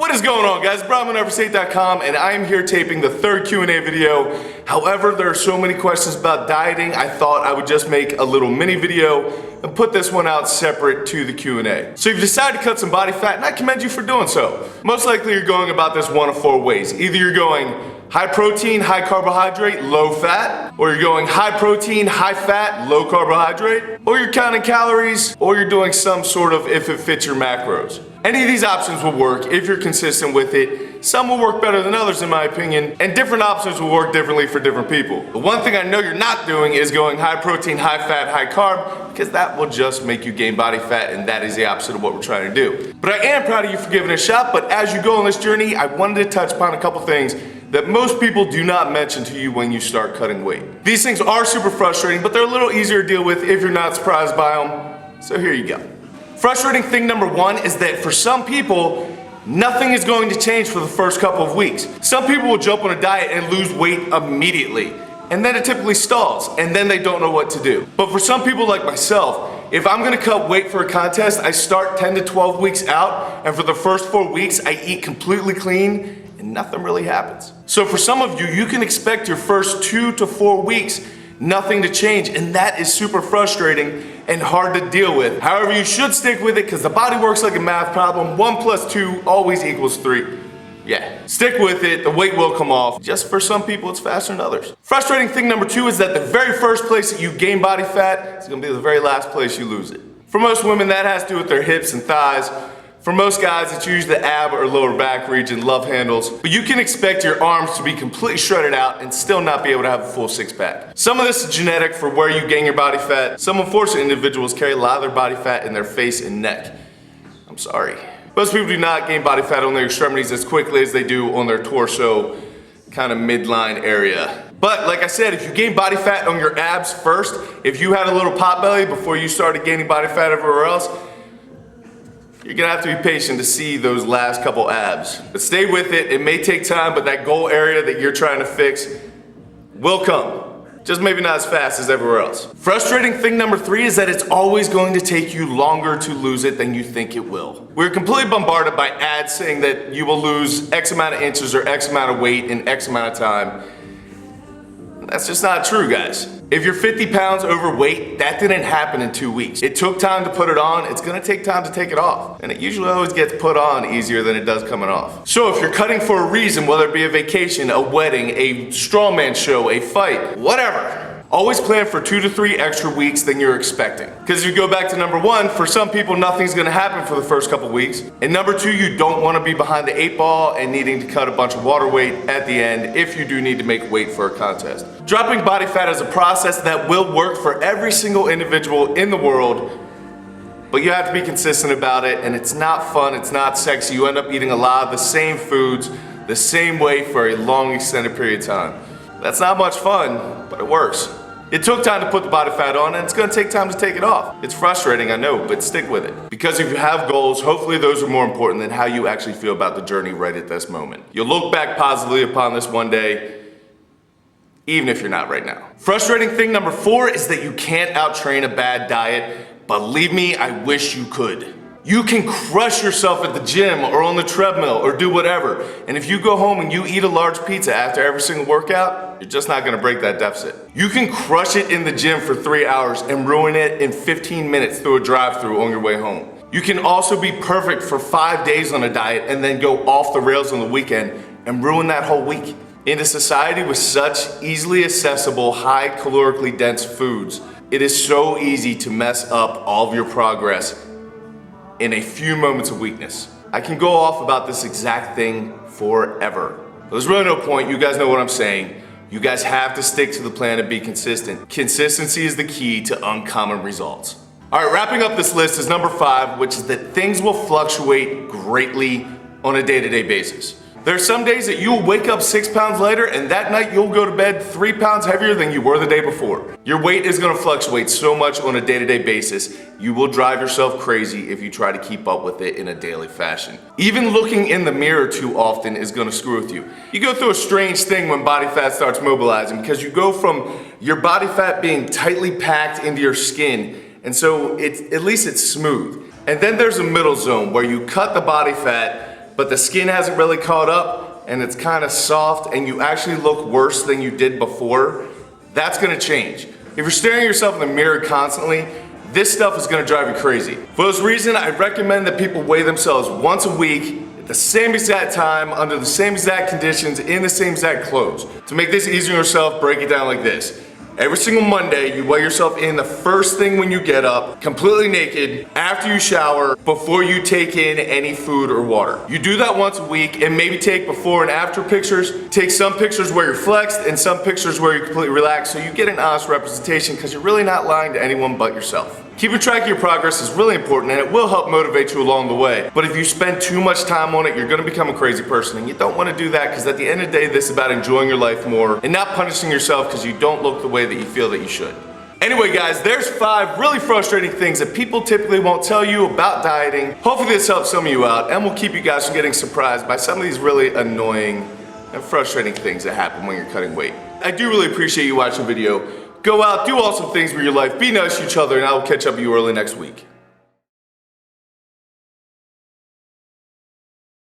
What is going on, guys? BrianWillNeverState.com, and I am here taping the third Q&A video. However, there are so many questions about dieting, I thought I would just make a little mini video and put this one out separate to the Q&A. So you've decided to cut some body fat, and I commend you for doing so. Most likely you're going about this one of four ways. Either you're going high protein, high carbohydrate, low fat, or you're going high protein, high fat, low carbohydrate, or you're counting calories, or you're doing some sort of if it fits your macros. Any of these options will work if you're consistent with it. Some will work better than others in my opinion, and different options will work differently for different people. The one thing I know you're not doing is going high protein, high fat, high carb, because that will just make you gain body fat, and that is the opposite of what we're trying to do. But I am proud of you for giving it a shot, but as you go on this journey, I wanted to touch upon a couple things that most people do not mention to you when you start cutting weight. These things are super frustrating, but they're a little easier to deal with if you're not surprised by them. So here you go. Frustrating thing number one is that for some people, nothing is going to change for the first couple of weeks. Some people will jump on a diet and lose weight immediately, and then it typically stalls, and then they don't know what to do. But for some people like myself, if I'm gonna cut weight for a contest, I start 10 to 12 weeks out, and for the first 4 weeks, I eat completely clean, and nothing really happens. So for some of you, you can expect your first 2 to 4 weeks nothing to change, and that is super frustrating and hard to deal with. However, you should stick with it because the body works like a math problem. 1 plus 2 always equals 3. Yeah, stick with it, the weight will come off. Just for some people, it's faster than others. Frustrating thing number 2 is that the very first place that you gain body fat is gonna be the very last place you lose it. For most women, that has to do with their hips and thighs. For most guys, it's usually the ab or lower back region, love handles. But you can expect your arms to be completely shredded out and still not be able to have a full six pack. Some of this is genetic for where you gain your body fat. Some unfortunate individuals carry a lot of their body fat in their face and neck. I'm sorry. Most people do not gain body fat on their extremities as quickly as they do on their torso, kind of midline area. But like I said, if you gain body fat on your abs first, if you had a little pot belly before you started gaining body fat everywhere else, you're gonna have to be patient to see those last couple abs. But stay with it, it may take time, but that goal area that you're trying to fix will come. Just maybe not as fast as everywhere else. Frustrating thing number 3 is that it's always going to take you longer to lose it than you think it will. We're completely bombarded by ads saying that you will lose X amount of inches or X amount of weight in X amount of time. That's just not true, guys. If you're 50 pounds overweight, that didn't happen in 2 weeks. It took time to put it on, it's gonna take time to take it off. And it usually always gets put on easier than it does coming off. So if you're cutting for a reason, whether it be a vacation, a wedding, a strongman show, a fight, whatever, always plan for 2 to 3 extra weeks than you're expecting. Because if you go back to number 1, for some people nothing's gonna happen for the first couple weeks. And number 2, you don't wanna be behind the 8 ball and needing to cut a bunch of water weight at the end if you do need to make weight for a contest. Dropping body fat is a process that will work for every single individual in the world, but you have to be consistent about it, and it's not fun, it's not sexy. You end up eating a lot of the same foods, the same way for a long extended period of time. That's not much fun, but it works. It took time to put the body fat on, and it's gonna take time to take it off. It's frustrating, I know, but stick with it. Because if you have goals, hopefully those are more important than how you actually feel about the journey right at this moment. You'll look back positively upon this one day, even if you're not right now. Frustrating thing number 4 is that you can't out-train a bad diet. Believe me, I wish you could. You can crush yourself at the gym or on the treadmill or do whatever. And if you go home and you eat a large pizza after every single workout, you're just not gonna break that deficit. You can crush it in the gym for 3 hours and ruin it in 15 minutes through a drive-thru on your way home. You can also be perfect for 5 days on a diet and then go off the rails on the weekend and ruin that whole week. In a society with such easily accessible, high calorically dense foods, it is so easy to mess up all of your progress in a few moments of weakness. I can go off about this exact thing forever. There's really no point, you guys know what I'm saying. You guys have to stick to the plan and be consistent. Consistency is the key to uncommon results. All right, wrapping up this list is number 5, which is that things will fluctuate greatly on a day-to-day basis. There are some days that you'll wake up 6 pounds lighter, and that night you'll go to bed 3 pounds heavier than you were the day before. Your weight is gonna fluctuate so much on a day-to-day basis, you will drive yourself crazy if you try to keep up with it in a daily fashion. Even looking in the mirror too often is gonna screw with you. You go through a strange thing when body fat starts mobilizing, because you go from your body fat being tightly packed into your skin, and so at least it's smooth. And then there's a middle zone where you cut the body fat, but the skin hasn't really caught up and it's kind of soft and you actually look worse than you did before, that's gonna change. If you're staring at yourself in the mirror constantly, this stuff is gonna drive you crazy. For this reason, I recommend that people weigh themselves once a week at the same exact time, under the same exact conditions, in the same exact clothes. To make this easier on yourself, break it down like this. Every single Monday, you weigh yourself in the first thing when you get up, completely naked, after you shower, before you take in any food or water. You do that once a week and maybe take before and after pictures. Take some pictures where you're flexed and some pictures where you're completely relaxed so you get an honest representation because you're really not lying to anyone but yourself. Keeping track of your progress is really important and it will help motivate you along the way. But if you spend too much time on it, you're gonna become a crazy person and you don't wanna do that because at the end of the day, this is about enjoying your life more and not punishing yourself because you don't look the way that you feel that you should. Anyway guys, there's 5 really frustrating things that people typically won't tell you about dieting. Hopefully this helps some of you out and will keep you guys from getting surprised by some of these really annoying and frustrating things that happen when you're cutting weight. I do really appreciate you watching the video. Go out, do awesome things with your life, be nice to each other, and I will catch up with you early next week.